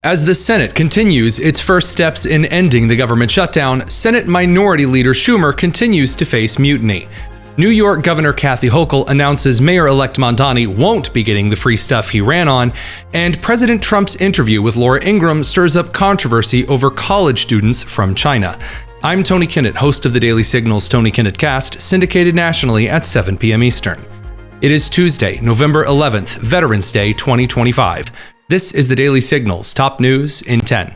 As the Senate continues its first steps in ending the government shutdown, Senate Minority Leader Schumer continues to face mutiny. New York Governor Kathy Hochul announces Mayor-elect Mamdani won't be getting the free stuff he ran on, and President Trump's interview with Laura Ingraham stirs up controversy over college students from China. I'm Tony Kinnett, host of the Daily Signal's Tony Kinnett Cast, syndicated nationally at 7 p.m. Eastern. It is Tuesday, November 11th, Veterans Day 2025. This is the Daily Signal's top news in 10.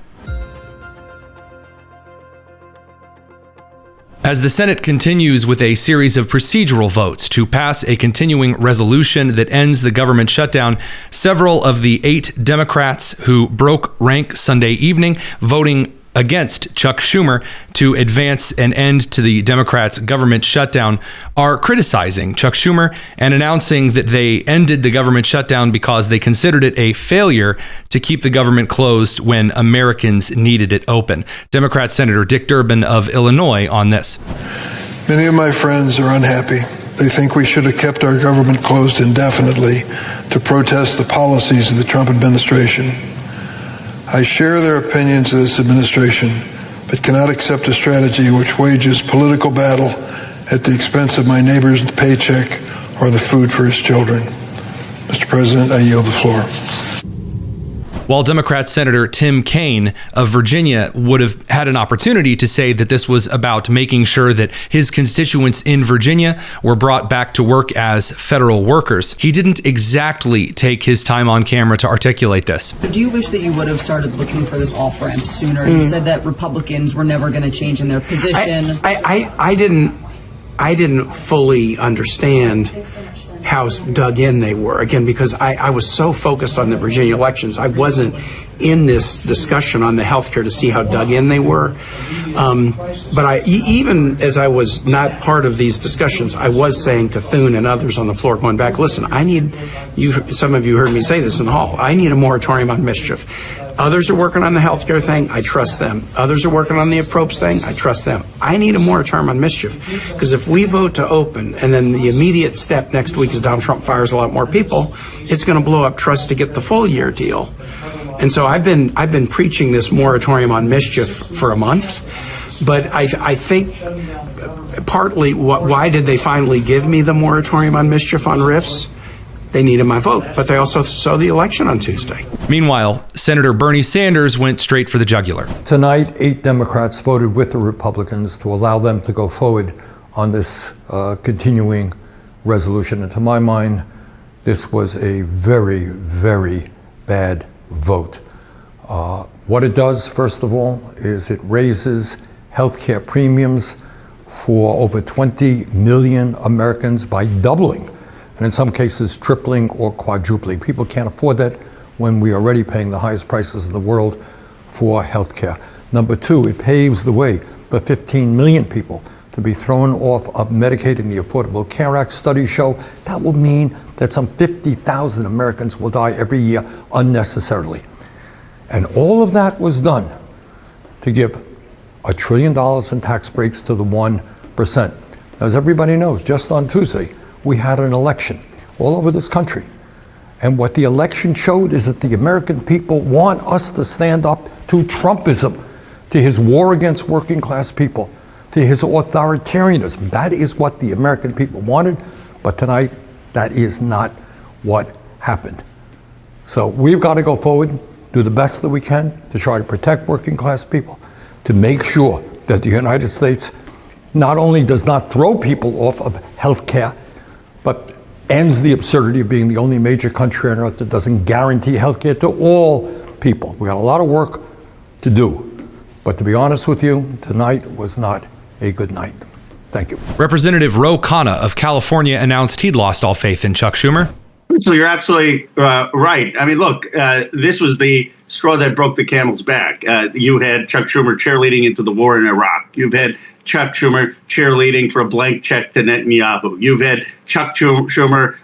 As the Senate continues with a series of procedural votes to pass a continuing resolution that ends the government shutdown, several of the 8 Democrats who broke rank Sunday evening voting against Chuck Schumer to advance an end to the Democrats' government shutdown are criticizing Chuck Schumer and announcing that they ended the government shutdown because they considered it a failure to keep the government closed when Americans needed it open. Democrat Senator Dick Durbin of Illinois on this. Many of my friends are unhappy. They think we should have kept our government closed indefinitely to protest the policies of the Trump administration. I share their opinions of this administration, but cannot accept a strategy which wages political battle at the expense of my neighbor's paycheck or the food for his children. Mr. President, I yield the floor. While Democrat Senator Tim Kaine of Virginia would have had an opportunity to say that this was about making sure that his constituents in Virginia were brought back to work as federal workers, he didn't exactly take his time on camera to articulate this. Do you wish that you would have started looking for this off-ramp sooner? You said that Republicans were never going to change in their position. I didn't fully understand how dug in they were, again, because I was so focused on the Virginia elections. I wasn't in this discussion on the healthcare to see how dug in they were. But even as I was not part of these discussions, I was saying to Thune and others on the floor going back, listen, I need you. Some of you heard me say this in the hall. I need a moratorium on mischief. Others are working on the healthcare thing. I trust them. Others are working on the approach thing. I trust them. I need a moratorium on mischief, because if we vote to open and then the immediate step next week is Donald Trump fires a lot more people, it's going to blow up trust to get the full year deal. And so I've been preaching this moratorium on mischief for a month, but I think partly why did they finally give me the moratorium on mischief on RIFs? They needed my vote, but they also saw the election on Tuesday. Meanwhile, Senator Bernie Sanders went straight for the jugular. Tonight, 8 Democrats voted with the Republicans to allow them to go forward on this continuing resolution. And to my mind, this was a very, very bad vote. What it does, first of all, is it raises healthcare premiums for over 20 million Americans by doubling, and in some cases tripling or quadrupling. People can't afford that when we are already paying the highest prices in the world for healthcare. Number 2, it paves the way for 15 million people to be thrown off of Medicaid and the Affordable Care Act. Studies show that will mean that some 50,000 Americans will die every year unnecessarily. And all of that was done to give $1 trillion in tax breaks to the 1%. As everybody knows, just on Tuesday, we had an election all over this country. And what the election showed is that the American people want us to stand up to Trumpism, to his war against working class people, to his authoritarianism. That is what the American people wanted, but tonight, that is not what happened. So we've got to go forward, do the best that we can to try to protect working class people, to make sure that the United States not only does not throw people off of health care, but ends the absurdity of being the only major country on earth that doesn't guarantee health care to all people. We got a lot of work to do. But to be honest with you, tonight was not a good night. Thank you. Representative Ro Khanna of California announced he'd lost all faith in Chuck Schumer. So you're absolutely right. I mean, look, this was the straw that broke the camel's back. You had Chuck Schumer cheerleading into the war in Iraq. You've had Chuck Schumer cheerleading for a blank check to Netanyahu. You've had Chuck Schumer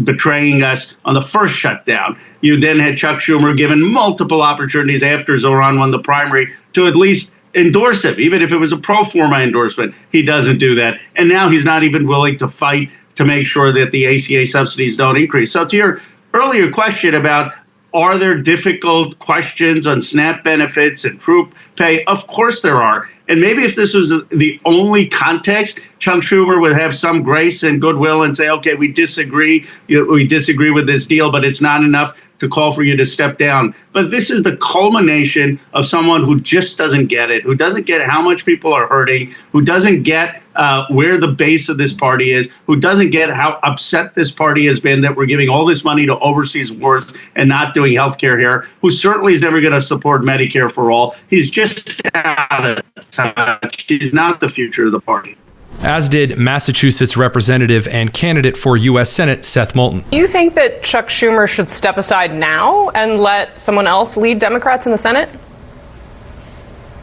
betraying us on the first shutdown. You then had Chuck Schumer given multiple opportunities after Zoran won the primary to at least endorse him, even if it was a pro forma endorsement. He doesn't do that. And now he's not even willing to fight to make sure that the ACA subsidies don't increase. So to your earlier question about Are there difficult questions on SNAP benefits and troop pay? Of course there are. And maybe if this was the only context, Chuck Schumer would have some grace and goodwill and say, okay, we disagree with this deal, but it's not enough to call for you to step down. But this is the culmination of someone who just doesn't get it, who doesn't get how much people are hurting, who doesn't get where the base of this party is, who doesn't get how upset this party has been that we're giving all this money to overseas wars and not doing health care here, who certainly is never going to support Medicare for all. He's just out of touch. He's not the future of the party. As did Massachusetts Representative and candidate for U.S. Senate Seth Moulton. Do you think that Chuck Schumer should step aside now and let someone else lead Democrats in the Senate?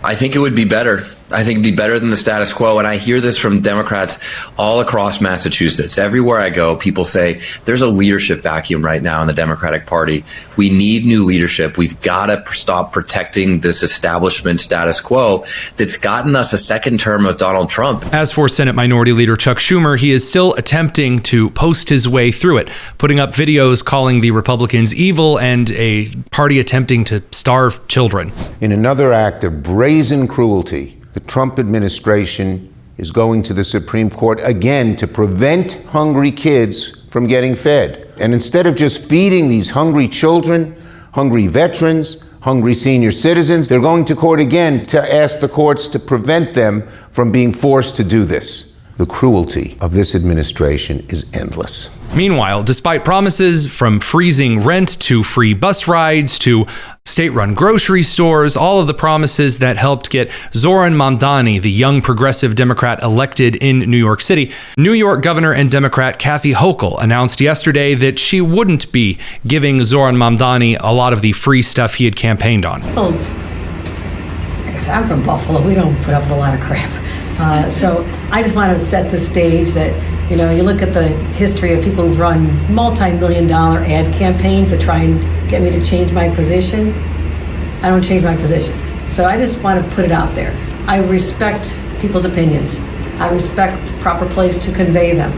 I think it would be better. I think it'd be better than the status quo. And I hear this from Democrats all across Massachusetts. Everywhere I go, people say there's a leadership vacuum right now in the Democratic Party. We need new leadership. We've got to stop protecting this establishment status quo that's gotten us a second term of Donald Trump. As for Senate Minority Leader Chuck Schumer, he is still attempting to post his way through it, putting up videos calling the Republicans evil and a party attempting to starve children. In another act of brazen cruelty, the Trump administration is going to the Supreme Court again to prevent hungry kids from getting fed. And instead of just feeding these hungry children, hungry veterans, hungry senior citizens, they're going to court again to ask the courts to prevent them from being forced to do this. The cruelty of this administration is endless. Meanwhile, despite promises from freezing rent to free bus rides to state-run grocery stores, all of the promises that helped get Zoran Mamdani, the young progressive Democrat elected in New York City, New York Governor and Democrat Kathy Hochul announced yesterday that she wouldn't be giving Zoran Mamdani a lot of the free stuff he had campaigned on. Well, I guess I'm from Buffalo. We don't put up with a lot of crap. So I just want to set the stage that, you know, you look at the history of people who've run multi-million-dollar ad campaigns to try and get me to change my position. I don't change my position. So I just want to put it out there. I respect people's opinions. I respect the proper place to convey them.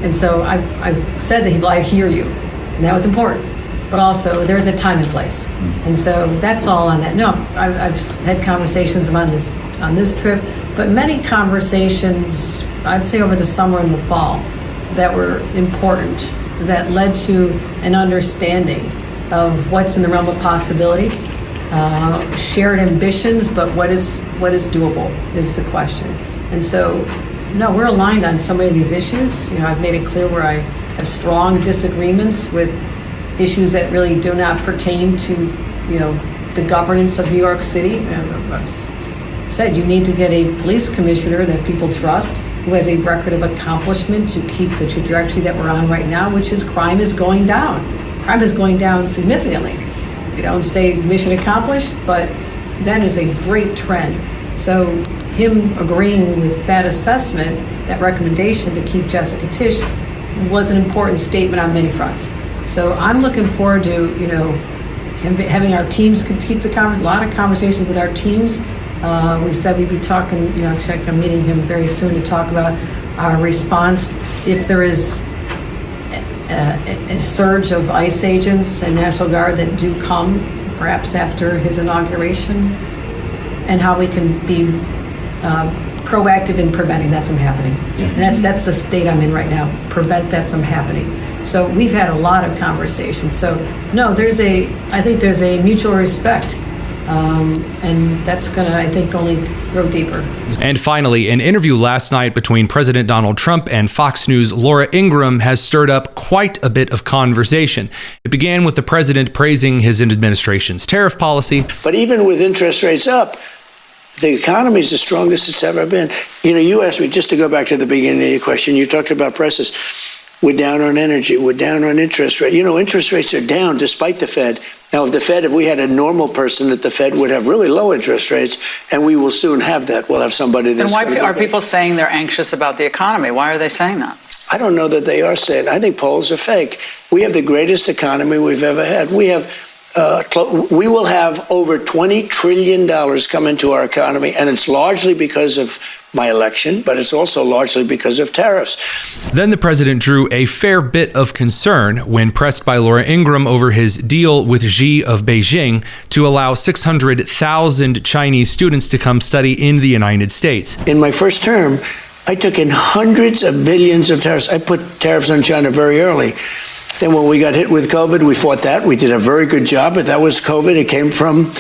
And so I've said to people, I hear you. And that was important. But also, there's a time and place. And so that's all on that. No, I've had conversations on this trip, but many conversations, I'd say over the summer and the fall, that were important, that led to an understanding of what's in the realm of possibility, shared ambitions, but what is doable is the question. And so, no, we're aligned on so many of these issues. You know, I've made it clear where I have strong disagreements with issues that really do not pertain to, you know, the governance of New York City. I've said you need to get a police commissioner that people trust, who has a record of accomplishment to keep the trajectory that we're on right now, which is crime is going down. Crime is going down significantly. You don't say mission accomplished, but that is a great trend. So him agreeing with that assessment, that recommendation to keep Jessica Tisch, was an important statement on many fronts. So I'm looking forward to, you know, having our teams keep a lot of conversations with our teams. We said we'd be talking, you know, actually I'm meeting him very soon to talk about our response if there is a surge of ICE agents and National Guard that do come, perhaps after his inauguration, and how we can be proactive in preventing that from happening. And that's the state I'm in right now, prevent that from happening. So we've had a lot of conversations. So no, I think there's a mutual respect. And that's going to, I think, only grow deeper. And finally, an interview last night between President Donald Trump and Fox News' Laura Ingraham has stirred up quite a bit of conversation. It began with the president praising his administration's tariff policy. But even with interest rates up, the economy is the strongest it's ever been. You know, you asked me, just to go back to the beginning of your question, you talked about prices. We're down on energy. We're down on interest rate. You know, interest rates are down despite the Fed. Now, if we had a normal person at the Fed, would have really low interest rates, and we will soon have that. We'll have somebody that's... Then why are people saying they're anxious about the economy? Why are they saying that? I don't know that they are saying. I think polls are fake. We have the greatest economy we've ever had. We have We will have over $20 trillion come into our economy, and it's largely because of my election, but it's also largely because of tariffs. Then the president drew a fair bit of concern when pressed by Laura Ingraham over his deal with Xi of Beijing to allow 600,000 Chinese students to come study in the United States. In my first term, I took in hundreds of billions of tariffs. I put tariffs on China very early. Then when we got hit with COVID, we fought that. We did a very good job, but that was COVID. It came from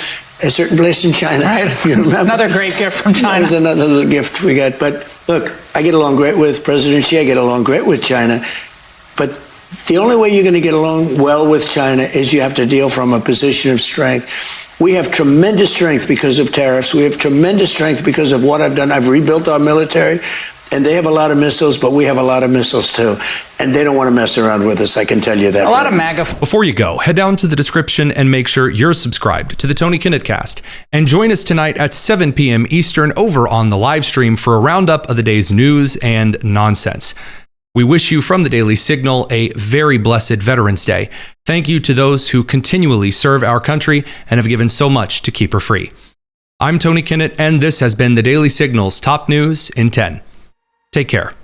a certain place in China. Right. You remember? Another great gift from China. That was another little gift we got. But look, I get along great with President Xi. I get along great with China. But the only way you're going to get along well with China is you have to deal from a position of strength. We have tremendous strength because of tariffs. We have tremendous strength because of what I've done. I've rebuilt our military. And they have a lot of missiles, but we have a lot of missiles too. And they don't want to mess around with us, I can tell you that. A lot of MAGA. Before you go, head down to the description and make sure you're subscribed to the Tony Kinnett Cast. And join us tonight at 7 p.m. Eastern over on the live stream for a roundup of the day's news and nonsense. We wish you from the Daily Signal a very blessed Veterans Day. Thank you to those who continually serve our country and have given so much to keep her free. I'm Tony Kinnett, and this has been the Daily Signal's top news in 10. Take care.